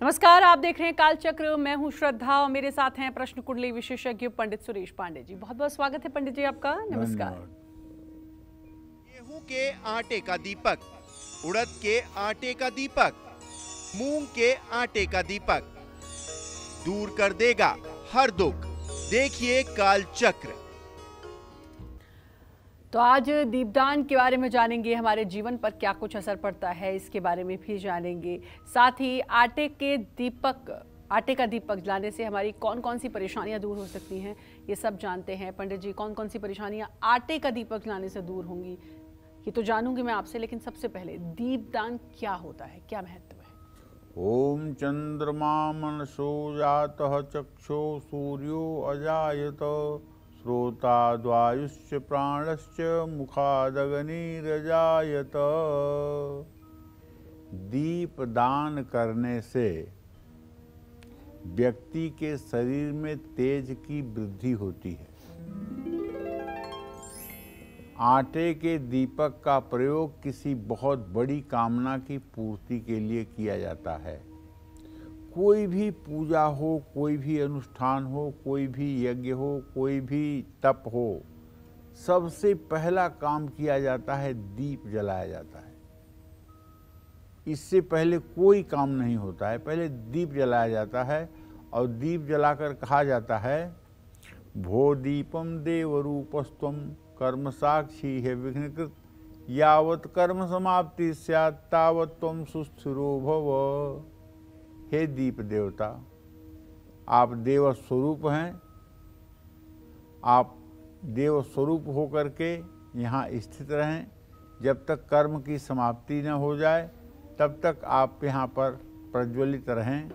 नमस्कार, आप देख रहे हैं कालचक्र। मैं हूं श्रद्धा और मेरे साथ हैं प्रश्न कुंडली विशेषज्ञ पंडित सुरेश पांडे जी। बहुत बहुत स्वागत है पंडित जी आपका। नमस्कार। गेहूं के आटे का दीपक, उड़द के आटे का दीपक, मूंग के आटे का दीपक दूर कर देगा हर दुख। देखिए कालचक्र। तो आज दीपदान के बारे में जानेंगे, हमारे जीवन पर क्या कुछ असर पड़ता है इसके बारे में भी जानेंगे। साथ ही आटे का दीपक जलाने से हमारी कौन कौन सी परेशानियां दूर हो सकती हैं, ये सब जानते हैं। पंडित जी, कौन कौन सी परेशानियां आटे का दीपक जलाने से दूर होंगी ये तो जानूंगी मैं आपसे, लेकिन सबसे पहले दीपदान क्या होता है, क्या महत्व है? ओम चंद्रमा मनसो जातः चक्षो सूर्यो अजायत श्रोता द्वायुश्च प्राणश्च मुखादग्निरजायत। दीप दान करने से व्यक्ति के शरीर में तेज की वृद्धि होती है। आटे के दीपक का प्रयोग किसी बहुत बड़ी कामना की पूर्ति के लिए किया जाता है। कोई भी पूजा हो, कोई भी अनुष्ठान हो, कोई भी यज्ञ हो, कोई भी तप हो, सबसे पहला काम किया जाता है दीप जलाया जाता है। इससे पहले कोई काम नहीं होता है, पहले दीप जलाया जाता है। और दीप जलाकर कहा जाता है, भो दीपम देव रूपस्त्वम कर्म साक्षी है विघ्नकृत, यावत कर्म समाप्ति स्यात् तावत त्वं सुस्थिरो भव। हे दीप देवता, आप देव स्वरूप हैं। आप देव स्वरूप होकर के यहाँ स्थित रहें। जब तक कर्म की समाप्ति न हो जाए तब तक आप यहाँ पर प्रज्वलित रहें,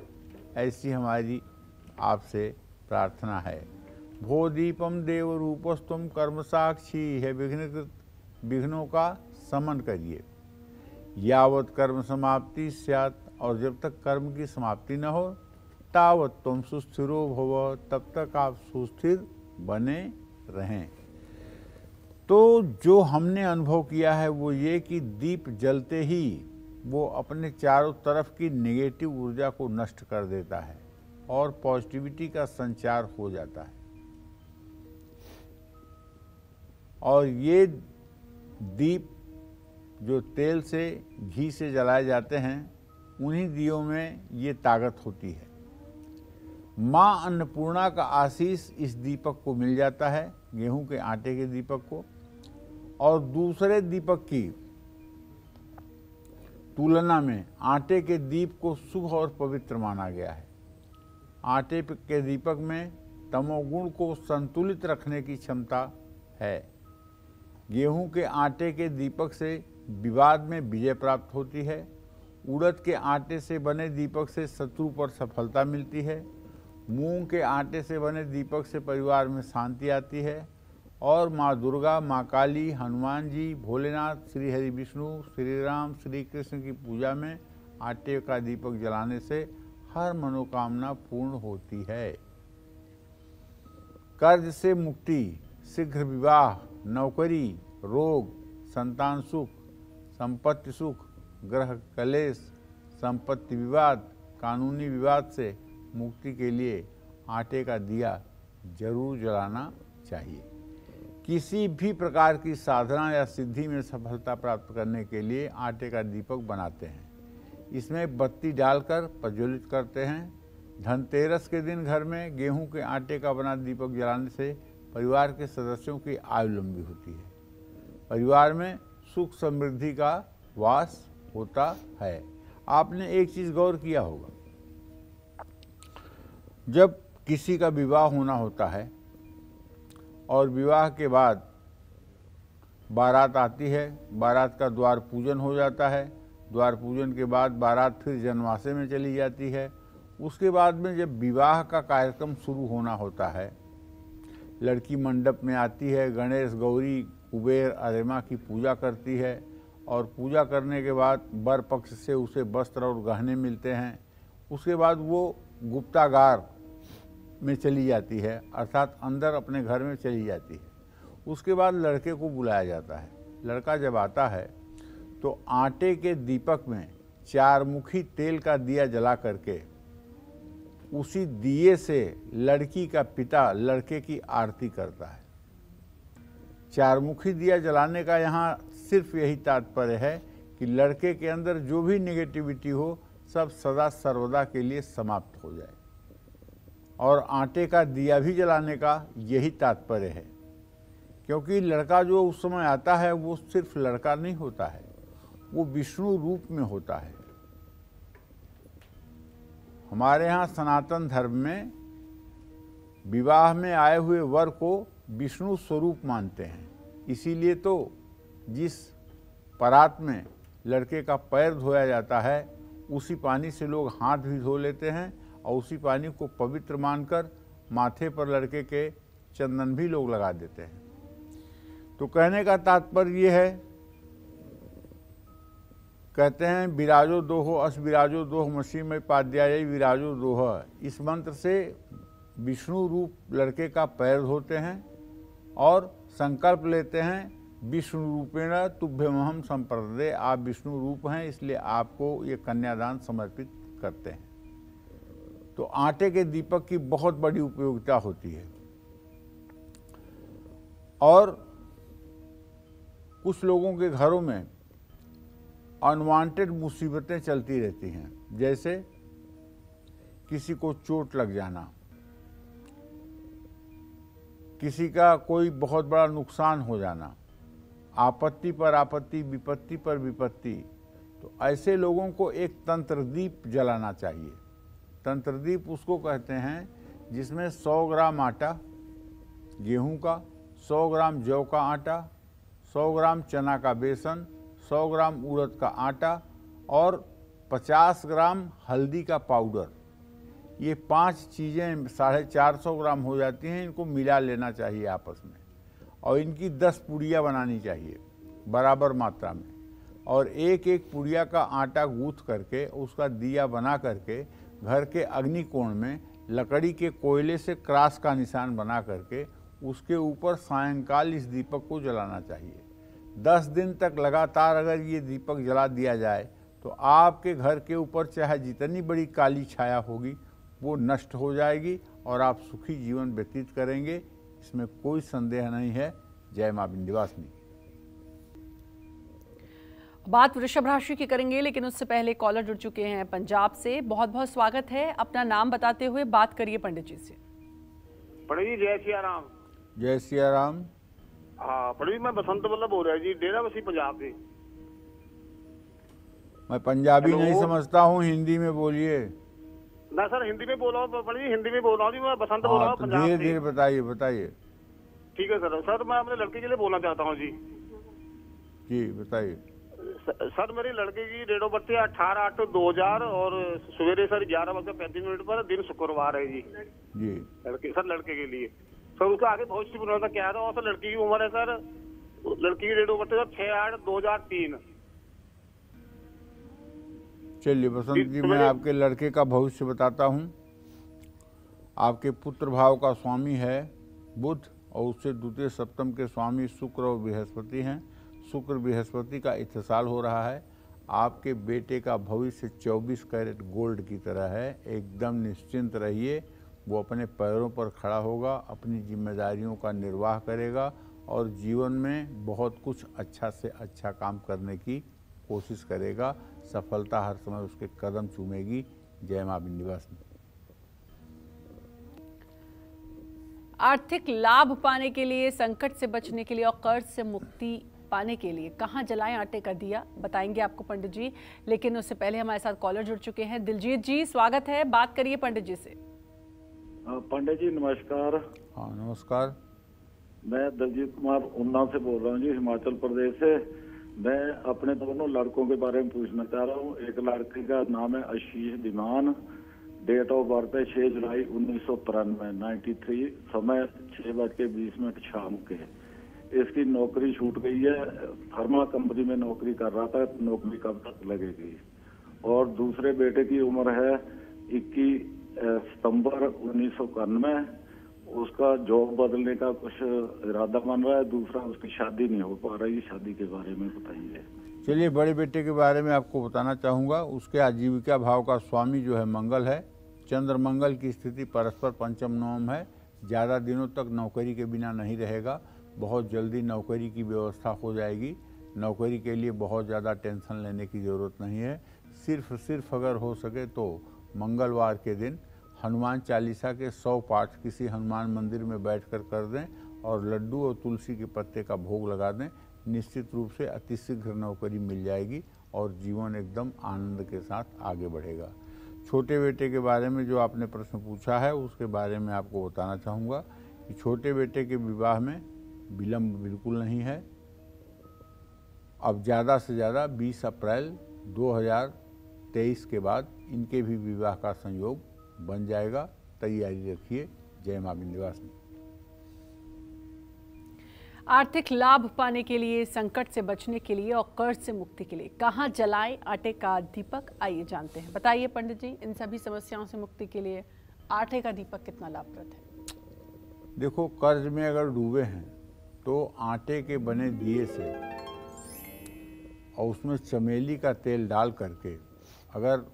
ऐसी हमारी आपसे प्रार्थना है। भो दीपम देव रूपस्तुम कर्म साक्षी है विघ्नकृत, विघ्नों का शमन करिए। यावत कर्म समाप्ति स्यात्, और जब तक कर्म की समाप्ति न हो तावत तुम सुस्थिरो भव, तब तक आप सुस्थिर बने रहें। तो जो हमने अनुभव किया है वो ये कि दीप जलते ही वो अपने चारों तरफ की नेगेटिव ऊर्जा को नष्ट कर देता है और पॉजिटिविटी का संचार हो जाता है। और ये दीप जो तेल से, घी से जलाए जाते हैं, उन्हीं दियों में ये ताकत होती है। माँ अन्नपूर्णा का आशीष इस दीपक को मिल जाता है, गेहूं के आटे के दीपक को। और दूसरे दीपक की तुलना में आटे के दीप को शुभ और पवित्र माना गया है। आटे के दीपक में तमोगुण को संतुलित रखने की क्षमता है। गेहूं के आटे के दीपक से विवाद में विजय प्राप्त होती है। उड़द के आटे से बने दीपक से शत्रु पर सफलता मिलती है। मूंग के आटे से बने दीपक से परिवार में शांति आती है। और माँ दुर्गा, माँ काली, हनुमान जी, भोलेनाथ, श्री हरि विष्णु, श्री राम, श्री कृष्ण की पूजा में आटे का दीपक जलाने से हर मनोकामना पूर्ण होती है। कर्ज से मुक्ति, शीघ्र विवाह, नौकरी, रोग, संतान सुख, संपत्ति सुख, ग्रह कलेश, संपत्ति विवाद, कानूनी विवाद से मुक्ति के लिए आटे का दिया जरूर जलाना चाहिए। किसी भी प्रकार की साधना या सिद्धि में सफलता प्राप्त करने के लिए आटे का दीपक बनाते हैं। इसमें बत्ती डालकर प्रज्वलित करते हैं। धनतेरस के दिन घर में गेहूं के आटे का बना दीपक जलाने से परिवार के सदस्यों की आयु लंबी होती है। परिवार में सुख समृद्धि का वास होता है। आपने एक चीज गौर किया होगा, जब किसी का विवाह होना होता है और विवाह के बाद बारात आती है, बारात का द्वार पूजन हो जाता है। द्वार पूजन के बाद बारात फिर जनवासे में चली जाती है। उसके बाद में जब विवाह का कार्यक्रम शुरू होना होता है, लड़की मंडप में आती है, गणेश, गौरी, कुबेर, अरेमा की पूजा करती है। और पूजा करने के बाद वर पक्ष से उसे वस्त्र और गहने मिलते हैं। उसके बाद वो गुप्तागार में चली जाती है, अर्थात अंदर अपने घर में चली जाती है। उसके बाद लड़के को बुलाया जाता है। लड़का जब आता है तो आटे के दीपक में 4 मुखी तेल का दिया जला करके उसी दिए से लड़की का पिता लड़के की आरती करता है। चारमुखी दिया जलाने का यहाँ सिर्फ यही तात्पर्य है कि लड़के के अंदर जो भी नेगेटिविटी हो सब सदा सर्वदा के लिए समाप्त हो जाए। और आटे का दिया भी जलाने का यही तात्पर्य है, क्योंकि लड़का जो उस समय आता है वो सिर्फ लड़का नहीं होता है, वो विष्णु रूप में होता है। हमारे यहाँ सनातन धर्म में विवाह में आए हुए वर को विष्णु स्वरूप मानते हैं। इसीलिए तो जिस परात में लड़के का पैर धोया जाता है उसी पानी से लोग हाथ भी धो लेते हैं और उसी पानी को पवित्र मानकर माथे पर लड़के के चंदन भी लोग लगा देते हैं। तो कहने का तात्पर्य ये है, कहते हैं विराजो दोहो अस विराजो दोह मसीह में पाद्याय विराजो दोह। इस मंत्र से विष्णु रूप लड़के का पैर धोते हैं और संकल्प लेते हैं विष्णु रूपेण तुभ्यमहम संप्रदे। आप विष्णु रूप हैं इसलिए आपको ये कन्यादान समर्पित करते हैं। तो आटे के दीपक की बहुत बड़ी उपयोगिता होती है। और कुछ लोगों के घरों में अनवांटेड मुसीबतें चलती रहती हैं, जैसे किसी को चोट लग जाना, किसी का कोई बहुत बड़ा नुकसान हो जाना, आपत्ति पर आपत्ति, विपत्ति पर विपत्ति। तो ऐसे लोगों को एक तंत्रदीप जलाना चाहिए। तंत्रदीप उसको कहते हैं जिसमें 100 ग्राम आटा गेहूं का, 100 ग्राम जौ का आटा, 100 ग्राम चना का बेसन, 100 ग्राम उड़द का आटा और 50 ग्राम हल्दी का पाउडर, ये 5 चीज़ें 450 ग्राम हो जाती हैं। इनको मिला लेना चाहिए आपस में और इनकी 10 पुड़िया बनानी चाहिए बराबर मात्रा में। और एक एक पुड़िया का आटा गूँथ करके उसका दिया बना करके घर के अग्निकोण में लकड़ी के कोयले से क्रॉस का निशान बना करके उसके ऊपर सायंकाल इस दीपक को जलाना चाहिए। 10 दिन तक लगातार अगर ये दीपक जला दिया जाए तो आपके घर के ऊपर चाहे जितनी बड़ी काली छाया होगी वो नष्ट हो जाएगी और आप सुखी जीवन व्यतीत करेंगे, इसमें कोई संदेह नहीं है। जय मां विंध्यवासिनी। बात वृषभ राशि की करेंगे, लेकिन उससे पहले कॉलर जुड़ चुके हैं पंजाब से। बहुत बहुत स्वागत है। अपना नाम बताते हुए बात करिए पंडित जी से। पंडित जी जय सिया राम। जय सिया राम। हाँ पंडित जी, मैं बसंत वल्लभ बोल रहा जी, डेरा बसी पंजाब से। मैं पंजाबी नहीं समझता हूँ, हिंदी में बोलिए। ना सर हिंदी में बोल रहा हूँ पंडित जी, हिंदी में बोल रहा हूँ जी, मैं बसंत बोल रहा हूँ पंजाब से। धीरे धीरे बताइए बताइए। ठीक है सर। सर मैं अपने लड़के के लिए बोलना चाहता हूँ जी। जी बताइए। सर मेरी लड़के की डेट ऑफ बर्थ है 18/8/2000 और सवेरे सर 11:35 पर, दिन शुक्रवार है जी। जी लड़के के लिए सर उसका आगे भविष्य बनवाना क्या है। और सर लड़की की उम्र है सर, लड़की की डेट ऑफ बर्थ है 6/8/2003। चलिए बसंत जी, मैं आपके लड़के का भविष्य बताता हूँ। आपके पुत्र भाव का स्वामी है बुध और उससे द्वितीय सप्तम के स्वामी शुक्र और बृहस्पति हैं। शुक्र बृहस्पति का इत्तेसाल हो रहा है। आपके बेटे का भविष्य 24 कैरेट गोल्ड की तरह है। एकदम निश्चिंत रहिए, वो अपने पैरों पर खड़ा होगा, अपनी जिम्मेदारियों का निर्वाह करेगा और जीवन में बहुत कुछ अच्छा से अच्छा काम करने की कोशिश करेगा। सफलता हर समय उसके कदम चूमेगी। जय मां विंध्यवासिनी। आर्थिक लाभ पाने के लिए, संकट से बचने के लिए और कर्ज से मुक्ति पाने के लिए कहाँ जलाएं आटे का दिया, बताएंगे आपको पंडित जी। लेकिन उससे पहले हमारे साथ कॉलर जुड़ चुके हैं। दिलजीत जी स्वागत है, बात करिए पंडित जी से। पंडित जी नमस्कार। हाँ नमस्कार। मैं दलजीत कुमार उन्नाव से बोल रहा हूँ जी, हिमाचल प्रदेश से। मैं अपने दोनों लड़कों के बारे में पूछना चाह रहा हूँ। एक लड़के का नाम है आशीष धीमान, डेट ऑफ बर्थ है 6 जुलाई 1993, 93, समय 6:20 शाम के। इसकी नौकरी छूट गई है, फार्मा कंपनी में नौकरी कर रहा था, नौकरी कब तक लगेगी। और दूसरे बेटे की उम्र है 21 सितंबर 1991, उसका जॉब बदलने का कुछ इरादा बन रहा है। दूसरा उसकी शादी नहीं हो पा रही, शादी के बारे में बताइए। चलिए बड़े बेटे के बारे में आपको बताना चाहूँगा। उसके आजीविका भाव का स्वामी जो है मंगल है चंद्र मंगल की स्थिति परस्पर पंचम नवम है। ज़्यादा दिनों तक नौकरी के बिना नहीं रहेगा, बहुत जल्दी नौकरी की व्यवस्था हो जाएगी। नौकरी के लिए बहुत ज़्यादा टेंशन लेने की ज़रूरत नहीं है। सिर्फ अगर हो सके तो मंगलवार के दिन हनुमान चालीसा के 100 पाठ किसी हनुमान मंदिर में बैठकर कर दें और लड्डू और तुलसी के पत्ते का भोग लगा दें। निश्चित रूप से अतिशीघ्र नौकरी मिल जाएगी और जीवन एकदम आनंद के साथ आगे बढ़ेगा। छोटे बेटे के बारे में जो आपने प्रश्न पूछा है उसके बारे में आपको बताना चाहूँगा कि छोटे बेटे के विवाह में विलंब बिल्कुल नहीं है। अब ज़्यादा से ज़्यादा 20 अप्रैल 2023 के बाद इनके भी विवाह का संयोग बन जाएगा। तैयारी रखिए। जय मां विंध्यवासिनी। आर्थिक लाभ पाने के लिए, संकट से बचने के लिए और कर्ज से मुक्ति के लिए कहाँ जलाएं आटे का दीपक, आइए जानते हैं। बताइए पंडित जी, इन सभी समस्याओं से मुक्ति के लिए आटे का दीपक कितना लाभप्रद है? देखो, कर्ज में अगर डूबे हैं तो आटे के बने दिए से और उसमें चमेली का तेल डाल करके अगर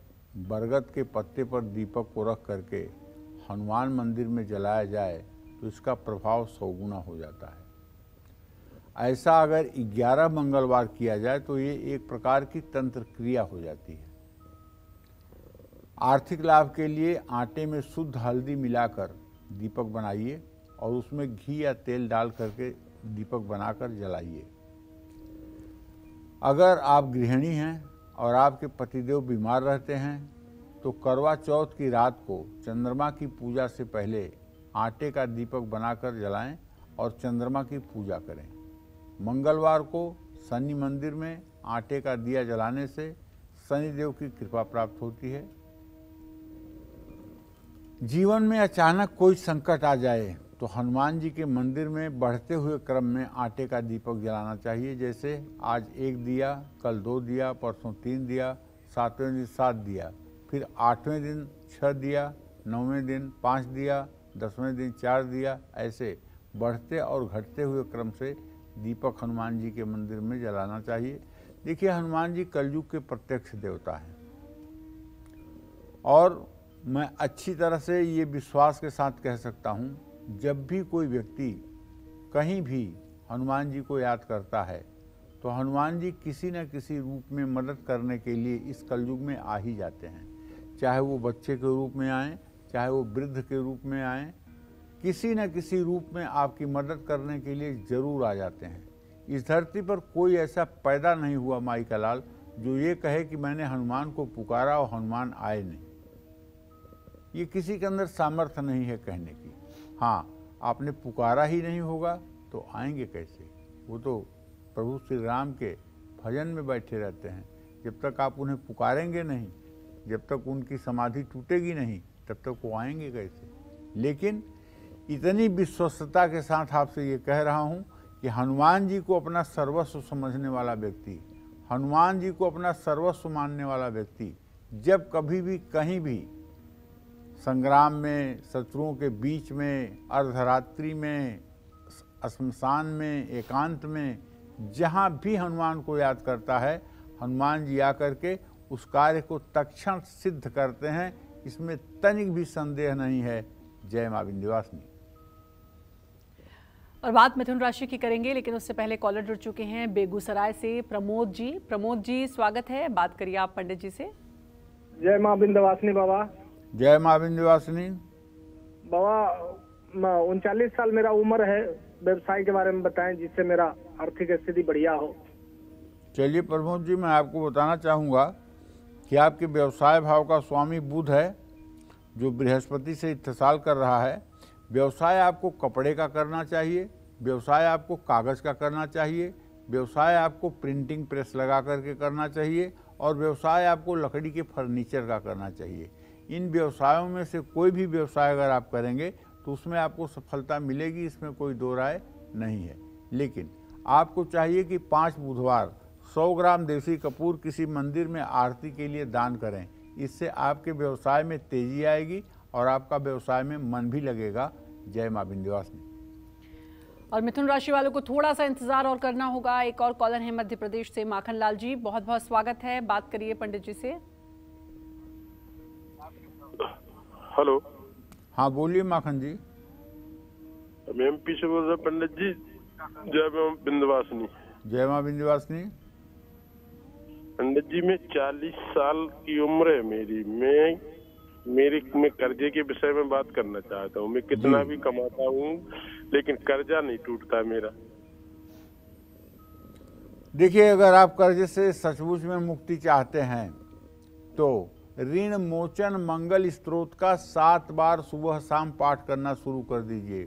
बरगद के पत्ते पर दीपक को रख करके हनुमान मंदिर में जलाया जाए तो इसका प्रभाव 100 गुना हो जाता है। ऐसा अगर 11 मंगलवार किया जाए तो ये एक प्रकार की तंत्र क्रिया हो जाती है। आर्थिक लाभ के लिए आटे में शुद्ध हल्दी मिलाकर दीपक बनाइए और उसमें घी या तेल डाल करके दीपक बनाकर जलाइए। अगर आप गृहिणी हैं और आपके पतिदेव बीमार रहते हैं तो करवा चौथ की रात को चंद्रमा की पूजा से पहले आटे का दीपक बनाकर जलाएं और चंद्रमा की पूजा करें। मंगलवार को शनि मंदिर में आटे का दिया जलाने से शनिदेव की कृपा प्राप्त होती है। जीवन में अचानक कोई संकट आ जाए तो हनुमान जी के मंदिर में बढ़ते हुए क्रम में आटे का दीपक जलाना चाहिए। जैसे आज 1 दिया, कल 2 दिया, परसों 3 दिया, 7वें दिन 7 दिया, फिर 8वें दिन 6 दिया, 9वें दिन 5 दिया, 10वें दिन 4 दिया। ऐसे बढ़ते और घटते हुए क्रम से दीपक हनुमान जी के मंदिर में जलाना चाहिए। देखिए, हनुमान जी कलयुग के प्रत्यक्ष देवता हैं और मैं अच्छी तरह से ये विश्वास के साथ कह सकता हूँ, जब भी कोई व्यक्ति कहीं भी हनुमान जी को याद करता है तो हनुमान जी किसी न किसी रूप में मदद करने के लिए इस कलयुग में आ ही जाते हैं। चाहे वो बच्चे के रूप में आएँ, चाहे वो वृद्ध के रूप में आएँ, किसी न किसी रूप में आपकी मदद करने के लिए जरूर आ जाते हैं। इस धरती पर कोई ऐसा पैदा नहीं हुआ माई का लाल जो ये कहे कि मैंने हनुमान को पुकारा और हनुमान आए नहीं। ये किसी के अंदर सामर्थ्य नहीं है कहने की। हाँ, आपने पुकारा ही नहीं होगा तो आएंगे कैसे? वो तो प्रभु श्री राम के भजन में बैठे रहते हैं। जब तक आप उन्हें पुकारेंगे नहीं, जब तक उनकी समाधि टूटेगी नहीं, तब तक वो आएंगे कैसे? लेकिन इतनी विश्वस्तता के साथ आपसे ये कह रहा हूँ कि हनुमान जी को अपना सर्वस्व समझने वाला व्यक्ति, हनुमान जी को अपना सर्वस्व मानने वाला व्यक्ति जब कभी भी कहीं भी संग्राम में, शत्रुओं के बीच में, अर्धरात्रि में, श्मशान में, एकांत में, जहाँ भी हनुमान को याद करता है, हनुमान जी आकर के उस कार्य को तत्क्षण सिद्ध करते हैं। इसमें तनिक भी संदेह नहीं है। जय मां विंध्यवासिनी। और बात मिथुन राशि की करेंगे, लेकिन उससे पहले कॉलर जुड़ चुके हैं बेगूसराय से प्रमोद जी। प्रमोद जी, स्वागत है, बात करिए आप पंडित जी से। जय मां विंध्यवासिनी बाबा। जय मां विंध्यवासिनी। बाबा 39 साल मेरा उम्र है, व्यवसाय के बारे में बताएं जिससे मेरा आर्थिक स्थिति बढ़िया हो। चलिए प्रमोद जी, मैं आपको बताना चाहूँगा कि आपके व्यवसाय भाव का स्वामी बुध है जो बृहस्पति से इत्तेसाल कर रहा है। व्यवसाय आपको कपड़े का करना चाहिए, व्यवसाय आपको कागज़ का करना चाहिए, व्यवसाय आपको प्रिंटिंग प्रेस लगा करके करना चाहिए और व्यवसाय आपको लकड़ी के फर्नीचर का करना चाहिए। इन व्यवसायों में से कोई भी व्यवसाय अगर आप करेंगे तो उसमें आपको सफलता मिलेगी, इसमें कोई दो राय नहीं है। लेकिन आपको चाहिए कि 5 बुधवार 100 ग्राम देसी कपूर किसी मंदिर में आरती के लिए दान करें। इससे आपके व्यवसाय में तेजी आएगी और आपका व्यवसाय में मन भी लगेगा। जय मां विंध्यवासिनी। और मिथुन राशि वालों को थोड़ा सा इंतजार और करना होगा। एक और कॉलर है मध्य प्रदेश से, माखन लाल जी, बहुत बहुत स्वागत है, बात करिए पंडित जी से। हेलो। हाँ बोलिए माखन जी। मैं एमपी से बोल रहा पंडित जी। जय मां विंध्यवासिनी। जय मां विंध्यवासिनी। पंडित जी मैं 40 साल की उम्र है मेरी। मैं कर्जे के विषय में बात करना चाहता हूँ। मैं कितना भी कमाता हूँ लेकिन कर्जा नहीं टूटता मेरा। देखिए, अगर आप कर्जे से सचमुच में मुक्ति चाहते हैं तो ऋण मोचन मंगल स्त्रोत का 7 बार सुबह शाम पाठ करना शुरू कर दीजिए।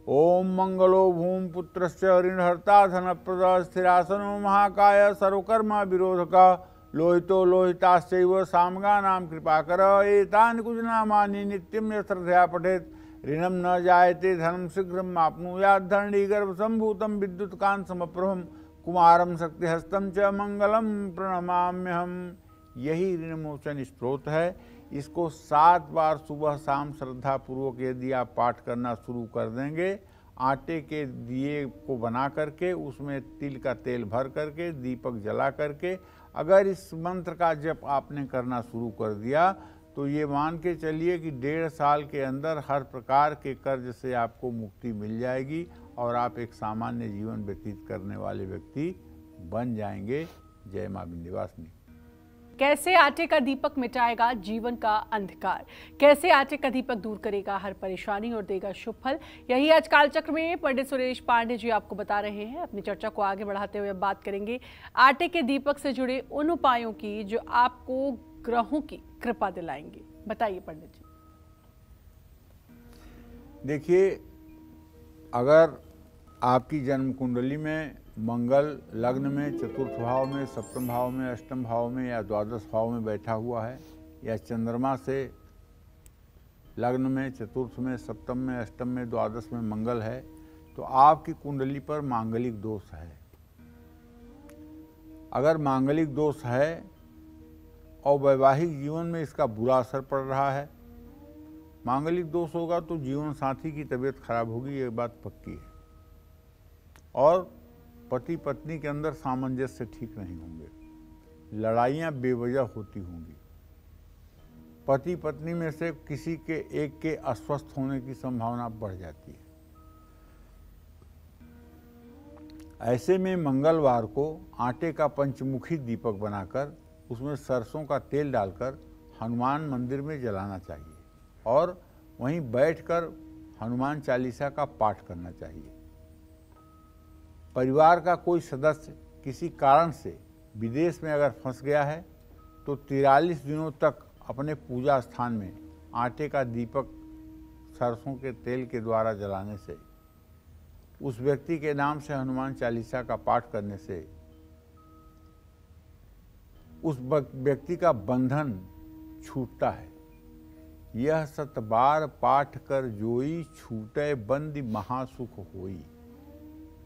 ओम मंगलो भूम पुत्रश्च ऋणहर्ता धनप्रद स्थिरासनो महाकाय सर्वकर्मा विरोधका लोहितो लोहिताश्चैव सामगानां कृपाकर एतानि कुजनामानि नित्यं यश्रद्धया पठेत् ऋणं न जायते धनं शीघ्रम् आप्नुयात् धरणीगर्भ सम्भूतं विद्युत्कांत समप्रभं कुमारं शक्तिहस्तं च मंगलम प्रणमाम्यहम। यही ऋण मोचन स्त्रोत है। इसको 7 बार सुबह शाम श्रद्धा पूर्वक यदि आप पाठ करना शुरू कर देंगे, आटे के दिए को बना करके उसमें तिल का तेल भर करके दीपक जला करके अगर इस मंत्र का जप आपने करना शुरू कर दिया तो ये मान के चलिए कि 1.5 साल के अंदर हर प्रकार के कर्ज से आपको मुक्ति मिल जाएगी और आप एक सामान्य जीवन व्यतीत करने वाले व्यक्ति बन जाएंगे। जय मां विंध्यवासिनी। कैसे आटे का दीपक मिटाएगा जीवन का अंधकार, कैसे आटे का दीपक दूर करेगा हर परेशानी और देगा शुभ फल, यही आज कालचक्र में पंडित सुरेश पांडे जी आपको बता रहे हैं। अपनी चर्चा को आगे बढ़ाते हुए बात करेंगे आटे के दीपक से जुड़े उन उपायों की जो आपको ग्रहों की कृपा दिलाएंगे। बताइए पंडित जी। देखिए, अगर आपकी जन्म कुंडली में मंगल लग्न में चतुर्थ भाव में, सप्तम भाव में, अष्टम भाव में या द्वादश भाव में बैठा हुआ है, या चंद्रमा से लग्न में, चतुर्थ में, सप्तम में, अष्टम में, द्वादश में मंगल है, तो आपकी कुंडली पर मांगलिक दोष है। अगर मांगलिक दोष है और वैवाहिक जीवन में इसका बुरा असर पड़ रहा है, मांगलिक दोष होगा तो जीवन साथी की तबीयत खराब होगी, ये बात पक्की है। और पति पत्नी के अंदर सामंजस्य ठीक नहीं होंगे, लड़ाइयाँ बेवजह होती होंगी, पति पत्नी में से किसी के एक के अस्वस्थ होने की संभावना बढ़ जाती है। ऐसे में मंगलवार को आटे का पंचमुखी दीपक बनाकर उसमें सरसों का तेल डालकर हनुमान मंदिर में जलाना चाहिए और वहीं बैठकर हनुमान चालीसा का पाठ करना चाहिए। परिवार का कोई सदस्य किसी कारण से विदेश में अगर फंस गया है तो 43 दिनों तक अपने पूजा स्थान में आटे का दीपक सरसों के तेल के द्वारा जलाने से, उस व्यक्ति के नाम से हनुमान चालीसा का पाठ करने से उस व्यक्ति का बंधन छूटता है। यह 7 बार पाठ कर जोई छूटे बंदी महासुख होई।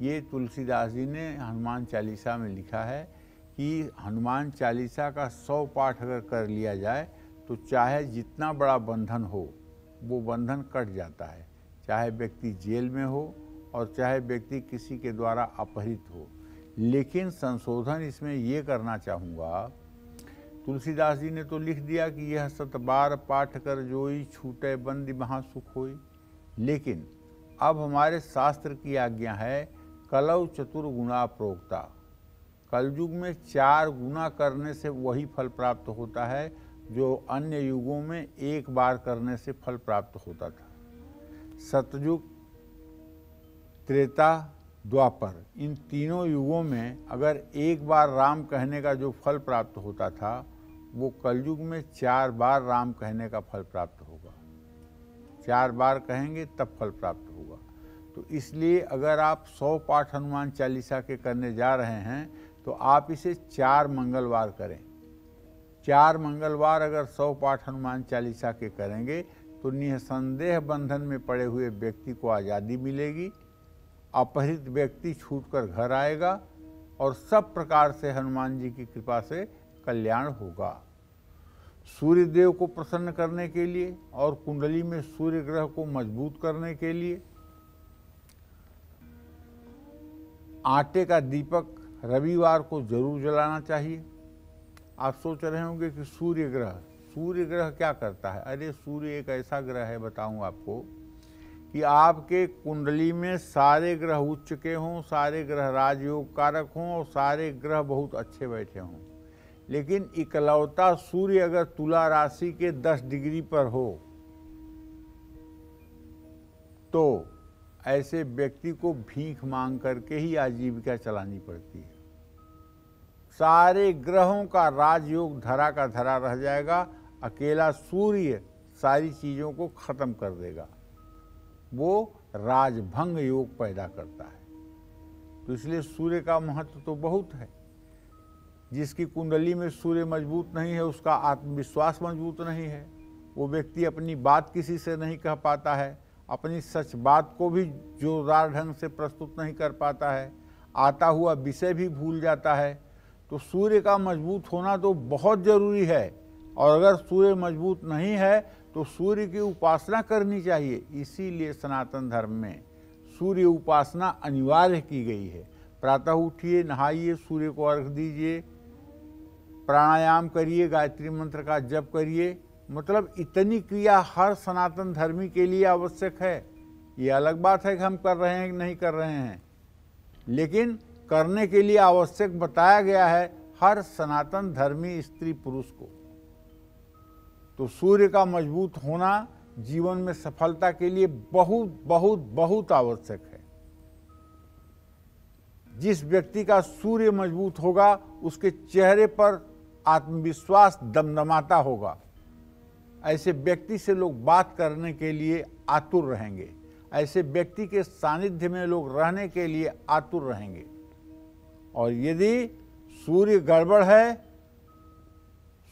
ये तुलसीदास जी ने हनुमान चालीसा में लिखा है कि हनुमान चालीसा का 100 पाठ अगर कर लिया जाए तो चाहे जितना बड़ा बंधन हो वो बंधन कट जाता है, चाहे व्यक्ति जेल में हो और चाहे व्यक्ति किसी के द्वारा अपहरित हो। लेकिन संशोधन इसमें ये करना चाहूँगा, तुलसीदास जी ने तो लिख दिया कि यह 7 बार पाठ कर जोई छूटे बंदी महासुख होई, लेकिन अब हमारे शास्त्र की आज्ञा है कलौ चतुर्गुणा प्रोक्ता। कलयुग में 4 गुना करने से वही फल प्राप्त होता है जो अन्य युगों में 1 बार करने से फल प्राप्त होता था। सतयुग, त्रेता, द्वापर, इन तीनों युगों में अगर 1 बार राम कहने का जो फल प्राप्त होता था वो कलयुग में 4 बार राम कहने का फल प्राप्त होगा। 4 बार कहेंगे तब फल प्राप्त होगा। तो इसलिए अगर आप 100 पाठ हनुमान चालीसा के करने जा रहे हैं तो आप इसे 4 मंगलवार करें। 4 मंगलवार अगर 100 पाठ हनुमान चालीसा के करेंगे तो निसंदेह बंधन में पड़े हुए व्यक्ति को आज़ादी मिलेगी, अपहरित व्यक्ति छूटकर घर आएगा और सब प्रकार से हनुमान जी की कृपा से कल्याण होगा। सूर्य देव को प्रसन्न करने के लिए और कुंडली में सूर्य ग्रह को मजबूत करने के लिए आटे का दीपक रविवार को जरूर जलाना चाहिए। आप सोच रहे होंगे कि सूर्य ग्रह, सूर्य ग्रह क्या करता है? अरे सूर्य एक ऐसा ग्रह है, बताऊं आपको, कि आपके कुंडली में सारे ग्रह उच्च के हों, सारे ग्रह राजयोग कारक हों और सारे ग्रह बहुत अच्छे बैठे हों, लेकिन इकलौता सूर्य अगर तुला राशि के 10 डिग्री पर हो तो ऐसे व्यक्ति को भीख मांग करके ही आजीविका चलानी पड़ती है। सारे ग्रहों का राजयोग धरा का धरा रह जाएगा, अकेला सूर्य सारी चीजों को खत्म कर देगा। वो राजभंग योग पैदा करता है। तो इसलिए सूर्य का महत्व तो बहुत है। जिसकी कुंडली में सूर्य मजबूत नहीं है, उसका आत्मविश्वास मजबूत नहीं है, वो व्यक्ति अपनी बात किसी से नहीं कह पाता है, अपनी सच बात को भी जोरदार ढंग से प्रस्तुत नहीं कर पाता है, आता हुआ विषय भी भूल जाता है। तो सूर्य का मजबूत होना तो बहुत जरूरी है, और अगर सूर्य मजबूत नहीं है तो सूर्य की उपासना करनी चाहिए। इसीलिए सनातन धर्म में सूर्य उपासना अनिवार्य की गई है। प्रातः उठिए, नहाइए, सूर्य को अर्घ दीजिए, प्राणायाम करिए, गायत्री मंत्र का जप करिए। मतलब इतनी क्रिया हर सनातन धर्मी के लिए आवश्यक है। ये अलग बात है कि हम कर रहे हैं कि नहीं कर रहे हैं, लेकिन करने के लिए आवश्यक बताया गया है हर सनातन धर्मी स्त्री पुरुष को। तो सूर्य का मजबूत होना जीवन में सफलता के लिए बहुत बहुत बहुत आवश्यक है। जिस व्यक्ति का सूर्य मजबूत होगा उसके चेहरे पर आत्मविश्वास दमदमाता होगा। ऐसे व्यक्ति से लोग बात करने के लिए आतुर रहेंगे, ऐसे व्यक्ति के सानिध्य में लोग रहने के लिए आतुर रहेंगे। और यदि सूर्य गड़बड़ है,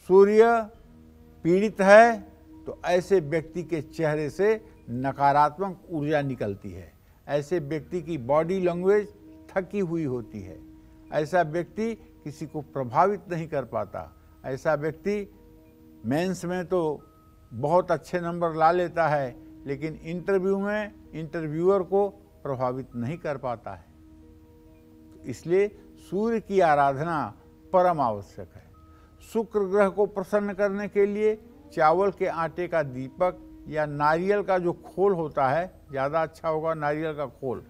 सूर्य पीड़ित है, तो ऐसे व्यक्ति के चेहरे से नकारात्मक ऊर्जा निकलती है। ऐसे व्यक्ति की बॉडी लैंग्वेज थकी हुई होती है। ऐसा व्यक्ति किसी को प्रभावित नहीं कर पाता। ऐसा व्यक्ति मेंस में तो बहुत अच्छे नंबर ला लेता है, लेकिन इंटरव्यू में इंटरव्यूअर को प्रभावित नहीं कर पाता है। इसलिए सूर्य की आराधना परम आवश्यक है। शुक्र ग्रह को प्रसन्न करने के लिए चावल के आटे का दीपक या नारियल का जो खोल होता है, ज़्यादा अच्छा होगा नारियल का खोल,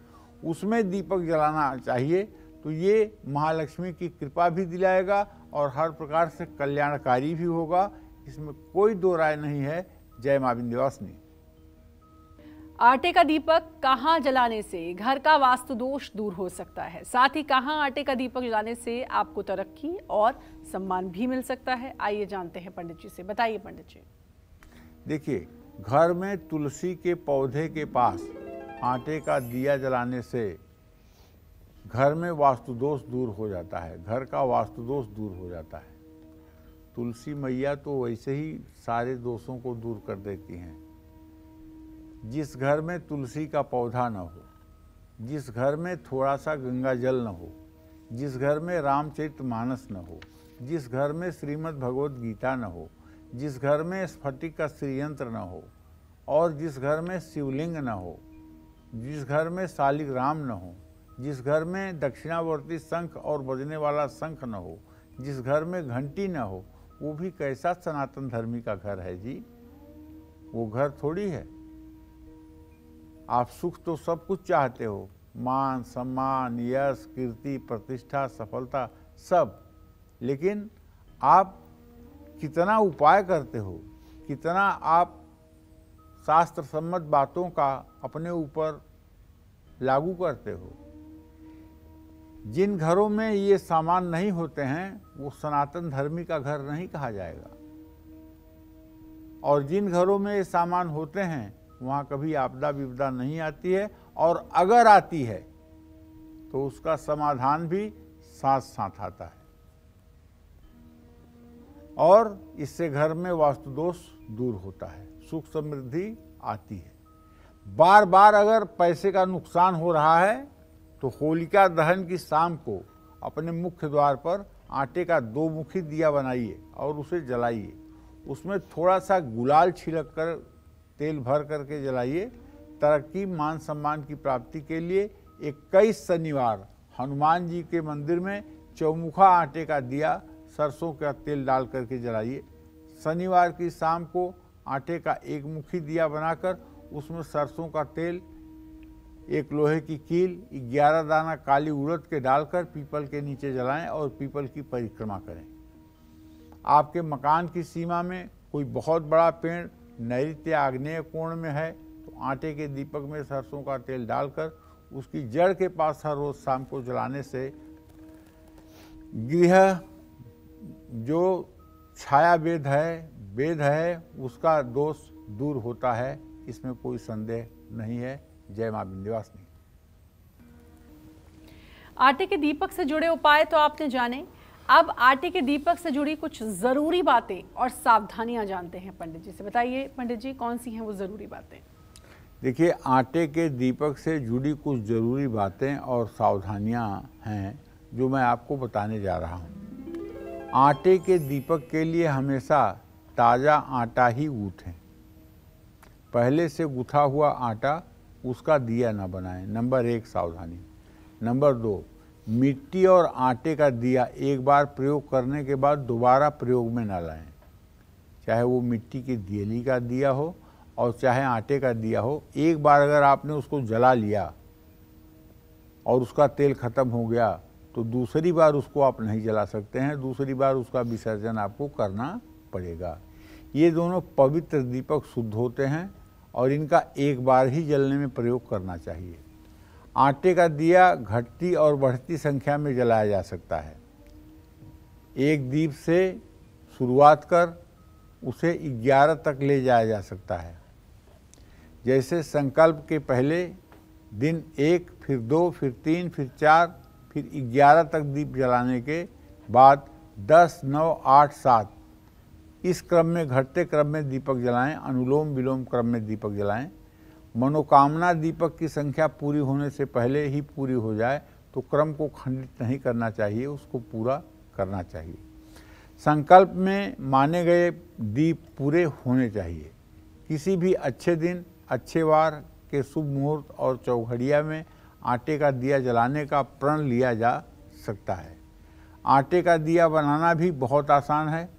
उसमें दीपक जलाना चाहिए। तो ये महालक्ष्मी की कृपा भी दिलाएगा और हर प्रकार से कल्याणकारी भी होगा। इसमें कोई दो राय नहीं है। जय मां विंध्यवासिनी। आटे का दीपक कहाँ जलाने से घर का वास्तु दोष दूर हो सकता है, साथ ही कहाँ आटे का दीपक जलाने से आपको तरक्की और सम्मान भी मिल सकता है, आइए जानते हैं पंडित जी से। बताइए पंडित जी। देखिए, घर में तुलसी के पौधे के पास आटे का दिया जलाने से घर में वास्तु दोष दूर हो जाता है, घर का वास्तु दोष दूर हो जाता है। तुलसी मैया तो वैसे ही सारे दोषों को दूर कर देती हैं। जिस घर में तुलसी का पौधा न हो, जिस घर में थोड़ा सा गंगा जल न हो, जिस घर में रामचरितमानस न हो, जिस घर में श्रीमद् भगवद गीता न हो, जिस घर में स्फटिक का श्रीयंत्र न हो, और जिस घर में शिवलिंग न हो, जिस घर में शालिग्राम न हो, जिस घर में दक्षिणावर्ती शंख और बजने वाला शंख न हो, जिस घर में घंटी न हो, वो भी कैसा सनातन धर्मी का घर है जी? वो घर थोड़ी है। आप सुख तो सब कुछ चाहते हो, मान सम्मान यश कीर्ति प्रतिष्ठा सफलता सब, लेकिन आप कितना उपाय करते हो, कितना आप शास्त्र सम्मत बातों का अपने ऊपर लागू करते हो। जिन घरों में ये सामान नहीं होते हैं वो सनातन धर्मी का घर नहीं कहा जाएगा, और जिन घरों में ये सामान होते हैं वहाँ कभी आपदा विपदा नहीं आती है, और अगर आती है तो उसका समाधान भी साथ साथ आता है, और इससे घर में वास्तु दोष दूर होता है, सुख समृद्धि आती है। बार बार अगर पैसे का नुकसान हो रहा है तो होलिका दहन की शाम को अपने मुख्य द्वार पर आटे का 2 मुखी दिया बनाइए और उसे जलाइए। उसमें थोड़ा सा गुलाल छिड़क कर तेल भर करके जलाइए। तरक्की मान सम्मान की प्राप्ति के लिए 21 शनिवार हनुमान जी के मंदिर में चौमुखा आटे का दिया सरसों का तेल डाल करके जलाइए। शनिवार की शाम को आटे का एक मुट्ठी दिया बनाकर उसमें सरसों का तेल, एक लोहे की कील, 11 दाना काली उड़द के डालकर पीपल के नीचे जलाएं और पीपल की परिक्रमा करें। आपके मकान की सीमा में कोई बहुत बड़ा पेड़ नैऋत्य आग्नेय कोण में है तो आटे के दीपक में सरसों का तेल डालकर उसकी जड़ के पास हर रोज शाम को जलाने से गृह जो छाया वेद है उसका दोष दूर होता है, इसमें कोई संदेह नहीं है। जय मां विंध्यवासिनी। आटे के दीपक से जुड़े उपाय तो आपने जाने, अब आटे के दीपक से जुड़ी कुछ जरूरी बातें और सावधानियां जानते हैं पंडित जी से। बताइए पंडित जी, कौन सी हैं वो जरूरी बातें? देखिए, आटे के दीपक से जुड़ी कुछ जरूरी बातें और सावधानियां हैं जो मैं आपको बताने जा रहा हूं। आटे के दीपक के लिए हमेशा ताज़ा आटा ही गूंथें। पहले से गूथा हुआ आटा उसका दिया न बनाएं, नंबर 1 सावधानी। नंबर 2, मिट्टी और आटे का दिया एक बार प्रयोग करने के बाद दोबारा प्रयोग में न लाएं। चाहे वो मिट्टी की दियली का दिया हो और चाहे आटे का दिया हो, एक बार अगर आपने उसको जला लिया और उसका तेल खत्म हो गया तो दूसरी बार उसको आप नहीं जला सकते हैं, दूसरी बार उसका विसर्जन आपको करना पड़ेगा। ये दोनों पवित्र दीपक शुद्ध होते हैं और इनका एक बार ही जलने में प्रयोग करना चाहिए। आटे का दिया घटती और बढ़ती संख्या में जलाया जा सकता है। एक दीप से शुरुआत कर उसे 11 तक ले जाया जा सकता है। जैसे संकल्प के पहले दिन 1, फिर 2, फिर 3, फिर 4, फिर 11 तक दीप जलाने के बाद 10, 9, 8, 7 इस क्रम में घटते क्रम में दीपक जलाएं। अनुलोम विलोम क्रम में दीपक जलाएं। मनोकामना दीपक की संख्या पूरी होने से पहले ही पूरी हो जाए तो क्रम को खंडित नहीं करना चाहिए, उसको पूरा करना चाहिए। संकल्प में माने गए दीप पूरे होने चाहिए। किसी भी अच्छे दिन, अच्छे वार के शुभ मुहूर्त और चौघड़िया में आटे का दिया जलाने का प्रण लिया जा सकता है। आटे का दिया बनाना भी बहुत आसान है।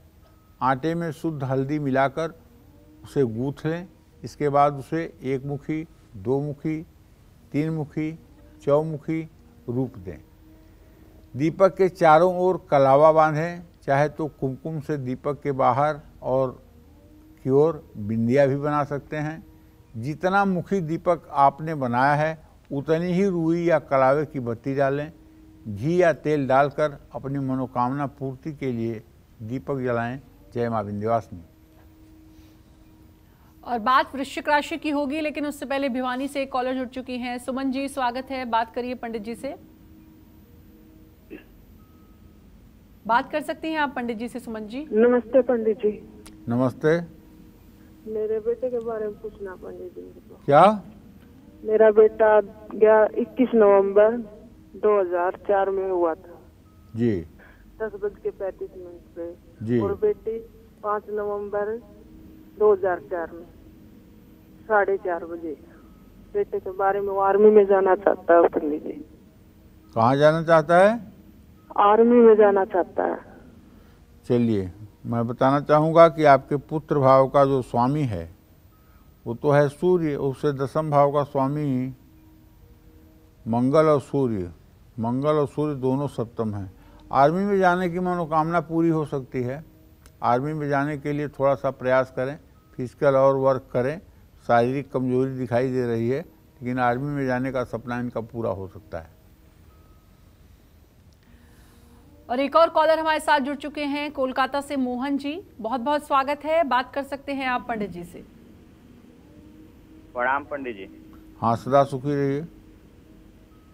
आटे में शुद्ध हल्दी मिलाकर उसे गूंथ लें। इसके बाद उसे 1 मुट्ठी, 2 मुट्ठी, 3 मुट्ठी, चौमुखी रूप दें। दीपक के चारों ओर कलावा बांधें। चाहे तो कुमकुम से दीपक के बाहर और की ओर बिंदिया भी बना सकते हैं। जितना मुखी दीपक आपने बनाया है उतनी ही रुई या कलावे की बत्ती डालें। घी या तेल डालकर अपनी मनोकामना पूर्ति के लिए दीपक जलाएं। जय मां विंध्यवासिनी। और बात वृश्चिक राशि की होगी, लेकिन उससे पहले भिवानी से एक कॉलर जुड़ चुकी हैं। सुमन जी, स्वागत है, बात करिए पंडित जी से। बात कर सकती हैं आप पंडित जी से। सुमन जी नमस्ते। पंडित जी नमस्ते। मेरे बेटे के बारे में पूछना पंडित जी को। क्या? मेरा बेटा गया 21 नवंबर 2004 में हुआ था जी, 10:35 पे जी। और बेटी 5 नवंबर 2004 में 4:30 बजे। बेटे के बारे में वो आर्मी में जाना चाहता है पंडित जी। कहाँ जाना चाहता है? आर्मी में जाना चाहता है। चलिए, मैं बताना चाहूँगा कि आपके पुत्र भाव का जो स्वामी है वो तो है सूर्य, उससे 10वें भाव का स्वामी मंगल और सूर्य। मंगल और सूर्य दोनों सप्तम हैं। आर्मी में जाने की मनोकामना पूरी हो सकती है। आर्मी में जाने के लिए थोड़ा सा प्रयास करें, फिजिकल और वर्क करें। शारीरिक कमजोरी दिखाई दे रही है, लेकिन आर्मी में जाने का सपना इनका पूरा हो सकता है। और एक और कॉलर हमारे साथ जुड़ चुके हैं कोलकाता से। मोहन जी, बहुत बहुत स्वागत है, बात कर सकते हैं आप पंडित जी से। प्रणाम पंडित जी। हाँ, सदा सुखी रहिए।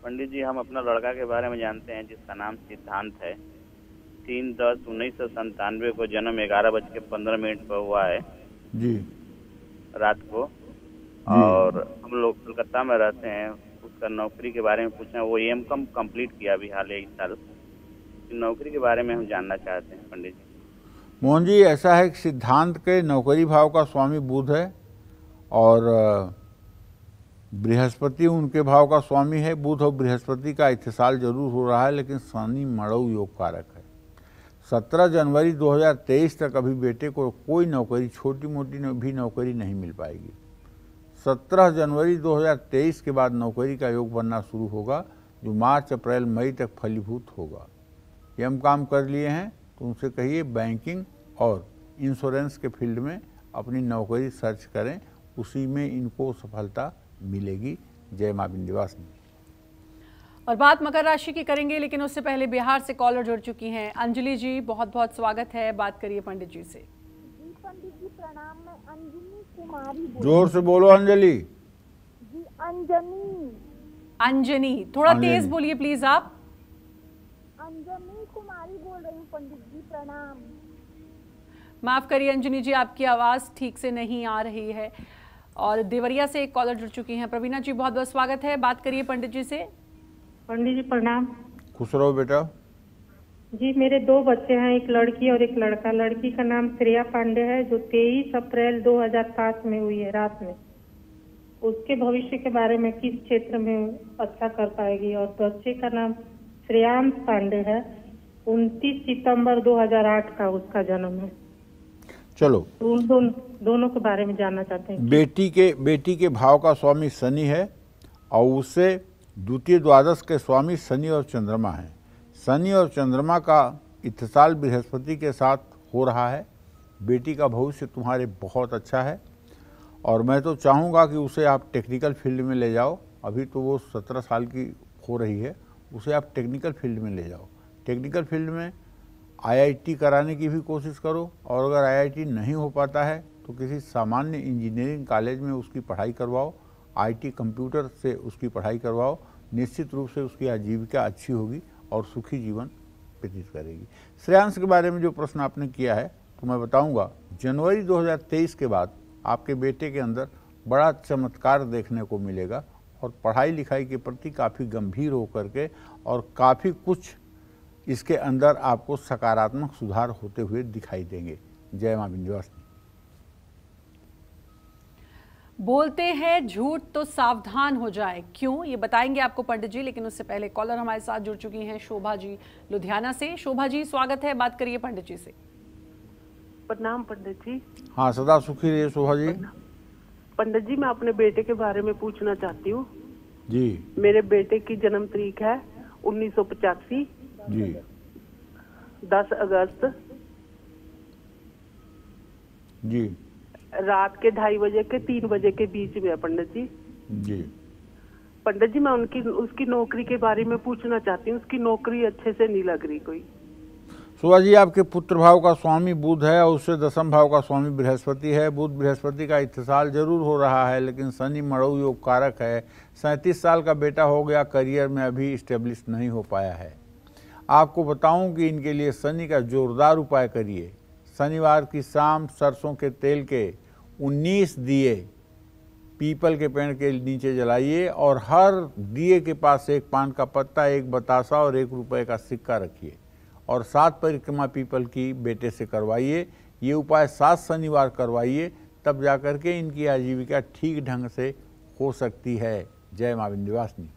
पंडित जी, हम अपना लड़का के बारे में जानते हैं जिसका नाम सिद्धांत है। 3/10/1997 को जन्म 11:15 पर हुआ है जी, रात को। और हम लोग कलकत्ता में रहते हैं। उसका नौकरी के बारे में पूछना, वो M.Com कंप्लीट किया अभी हाल ही साल। नौकरी के बारे में हम जानना चाहते हैं पंडित जी। मोहन जी, ऐसा है कि सिद्धांत के नौकरी भाव का स्वामी बुध है और बृहस्पति उनके भाव का स्वामी है। बुध और बृहस्पति का इत्तेसाल जरूर हो रहा है, लेकिन शनि मड़ऊ योग कारक है। 17 जनवरी 2023 तक अभी बेटे को कोई नौकरी, छोटी मोटी भी नौकरी नहीं मिल पाएगी। 17 जनवरी 2023 के बाद नौकरी का योग बनना शुरू होगा, जो मार्च अप्रैल मई तक फलीभूत होगा। ये हम काम कर लिए हैं तो उनसे कहिए बैंकिंग और इंश्योरेंस के फील्ड में अपनी नौकरी सर्च करें, उसी में इनको सफलता मिलेगी। जय मां विंध्यवासिनी। और बात मकर राशि की करेंगे, लेकिन उससे पहले बिहार से कॉलर जुड़ चुकी हैं। अंजलि जी, बहुत बहुत स्वागत है, बात करिए पंडित जी से। जी पंडित जी प्रणाम, मैं अंजनी कुमारी जोर से बोलो अंजलि। जी अंजनी। अंजनी, थोड़ा तेज बोलिए प्लीज आप। अंजनी कुमारी बोल रही हूँ पंडित जी, प्रणाम। माफ करिए अंजनी जी, आपकी आवाज ठीक से नहीं आ रही है। और देवरिया से एक कॉलर जुड़ चुकी हैं। प्रवीणा जी, बहुत बहुत स्वागत है, बात करिए पंडित जी से। पंडित जी प्रणाम। खुश रहो बेटा। जी मेरे 2 बच्चे हैं, एक लड़की और एक लड़का। लड़की का नाम श्रेया पांडे है, जो 23 अप्रैल 2007 में हुई है रात में। उसके भविष्य के बारे में किस क्षेत्र में अच्छा कर पाएगी। और बच्चे का नाम श्रेयांश पांडे है, 29 सितंबर 2008 का उसका जन्म है। चलो दोनों के बारे में जानना चाहते हैं। बेटी के भाव का स्वामी शनि है और उससे द्वितीय द्वादश के स्वामी शनि और चंद्रमा हैं। शनि और चंद्रमा का इत्तेसाल बृहस्पति के साथ हो रहा है। बेटी का भविष्य तुम्हारे बहुत अच्छा है और मैं तो चाहूँगा कि उसे आप टेक्निकल फील्ड में ले जाओ। अभी तो वो 17 साल की हो रही है, उसे आप टेक्निकल फील्ड में ले जाओ। टेक्निकल फील्ड में IIT कराने की भी कोशिश करो, और अगर IIT नहीं हो पाता है तो किसी सामान्य इंजीनियरिंग कॉलेज में उसकी पढ़ाई करवाओ, IT कंप्यूटर से उसकी पढ़ाई करवाओ। निश्चित रूप से उसकी आजीविका अच्छी होगी और सुखी जीवन व्यतीत करेगी। श्रेयांश के बारे में जो प्रश्न आपने किया है तो मैं बताऊंगा, जनवरी 2023 के बाद आपके बेटे के अंदर बड़ा चमत्कार देखने को मिलेगा और पढ़ाई लिखाई के प्रति काफ़ी गंभीर होकर के और काफ़ी कुछ इसके अंदर आपको सकारात्मक सुधार होते हुए दिखाई देंगे। जय मां विंध्यवासिनी। बोलते हैं झूठ तो सावधान हो जाए, क्यों, ये बताएंगे आपको पंडित जी, लेकिन उससे पहले कॉलर हमारे साथ जुड़ चुकी हैं शोभा जी लुधियाना से। शोभा जी स्वागत है, बात करिए पंडित जी से। प्रणाम पंडित जी। हाँ, सदा सुखी रहिए शोभा जी। पंडित जी, मैं अपने बेटे के बारे में पूछना चाहती हूँ जी। मेरे बेटे की जन्म तारीख है 1985 जी, 10 अगस्त जी, रात के 2:30 बजे के 3 बजे के बीच में है पंडित जी। जी पंडित जी, मैं उसकी नौकरी के बारे में पूछना चाहती हूँ। उसकी नौकरी अच्छे से नहीं लग रही कोई। शोभा जी, आपके पुत्र भाव का स्वामी बुध है और उससे दशम भाव का स्वामी बृहस्पति है। बुध बृहस्पति का इत्तेसाल जरूर हो रहा है, लेकिन शनि मड़ऊ योग कारक है। 37 साल का बेटा हो गया, करियर में अभी स्टेब्लिश नहीं हो पाया है। आपको बताऊं कि इनके लिए शनि का जोरदार उपाय करिए। शनिवार की शाम सरसों के तेल के 19 दिए पीपल के पेड़ के नीचे जलाइए और हर दिए के पास एक पान का पत्ता, एक बतासा और 1 रुपए का सिक्का रखिए और 7 परिक्रमा पीपल की बेटे से करवाइए। ये उपाय 7 शनिवार करवाइए, तब जाकर के इनकी आजीविका ठीक ढंग से हो सकती है। जय मां विंध्यवासिनी।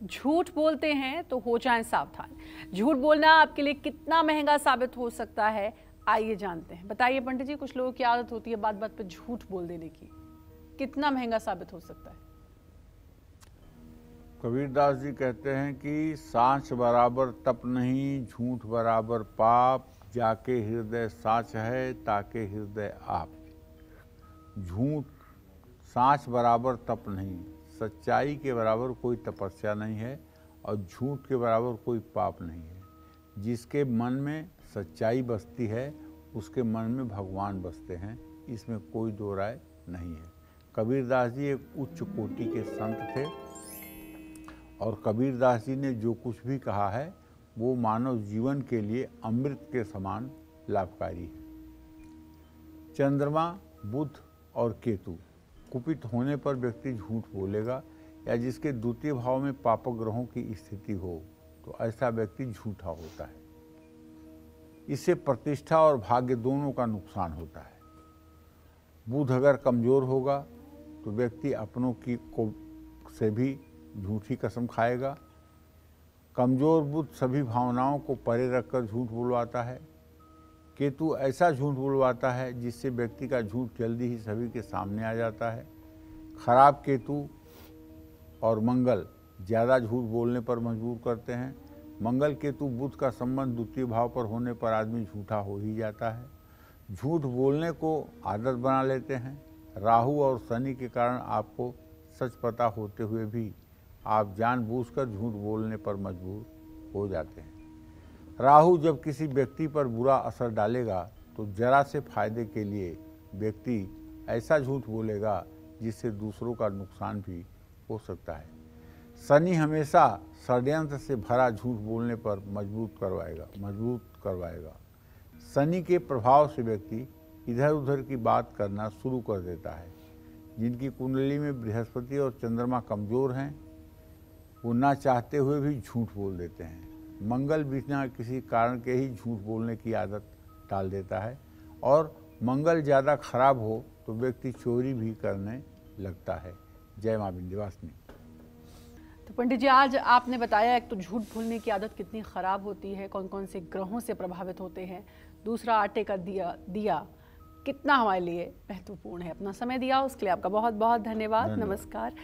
झूठ बोलते हैं तो हो जाएं सावधान। झूठ बोलना आपके लिए कितना महंगा साबित हो सकता है, आइए जानते हैं। बताइए पंडित जी, कुछ लोगों की आदत होती है बात बात पे झूठ बोल देने की, कितना महंगा साबित हो सकता है? कबीरदास जी कहते हैं कि सांच बराबर तप नहीं, झूठ बराबर पाप, जाके हृदय सांच है ताके हृदय आप। झूठ सांच बराबर तप नहीं, सच्चाई के बराबर कोई तपस्या नहीं है और झूठ के बराबर कोई पाप नहीं है। जिसके मन में सच्चाई बसती है उसके मन में भगवान बसते हैं, इसमें कोई दो राय नहीं है। कबीरदास जी एक उच्च कोटि के संत थे और कबीरदास जी ने जो कुछ भी कहा है वो मानव जीवन के लिए अमृत के समान लाभकारी है। चंद्रमा, बुध और केतु कुपित होने पर व्यक्ति झूठ बोलेगा या जिसके द्वितीय भाव में पापक ग्रहों की स्थिति हो तो ऐसा व्यक्ति झूठा होता है। इससे प्रतिष्ठा और भाग्य दोनों का नुकसान होता है। बुध अगर कमजोर होगा तो व्यक्ति अपनों की को से भी झूठी कसम खाएगा। कमजोर बुद्ध सभी भावनाओं को परे रखकर झूठ बुलवाता है। केतु ऐसा झूठ बुलवाता है जिससे व्यक्ति का झूठ जल्दी ही सभी के सामने आ जाता है। खराब केतु और मंगल ज़्यादा झूठ बोलने पर मजबूर करते हैं। मंगल केतु बुध का संबंध द्वितीय भाव पर होने पर आदमी झूठा हो ही जाता है। झूठ बोलने को आदत बना लेते हैं। राहु और शनि के कारण आपको सच पता होते हुए भी आप जानबूझकर झूठ बोलने पर मजबूर हो जाते हैं। राहु जब किसी व्यक्ति पर बुरा असर डालेगा तो जरा से फायदे के लिए व्यक्ति ऐसा झूठ बोलेगा जिससे दूसरों का नुकसान भी हो सकता है। शनि हमेशा षड्यंत्र से भरा झूठ बोलने पर मजबूत करवाएगा। शनि के प्रभाव से व्यक्ति इधर उधर की बात करना शुरू कर देता है। जिनकी कुंडली में बृहस्पति और चंद्रमा कमजोर हैं वो ना चाहते हुए भी झूठ बोल देते हैं। मंगल बिना किसी कारण के ही झूठ बोलने की आदत डाल देता है और मंगल ज़्यादा खराब हो तो व्यक्ति चोरी भी करने लगता है। जय मां विंध्यवासिनी। तो पंडित जी, आज आपने बताया एक तो झूठ बोलने की आदत कितनी ख़राब होती है, कौन कौन से ग्रहों से प्रभावित होते हैं। दूसरा, आटे का दिया कितना हमारे लिए महत्वपूर्ण है। अपना समय दिया उसके लिए आपका बहुत बहुत धन्यवाद। नमस्कार।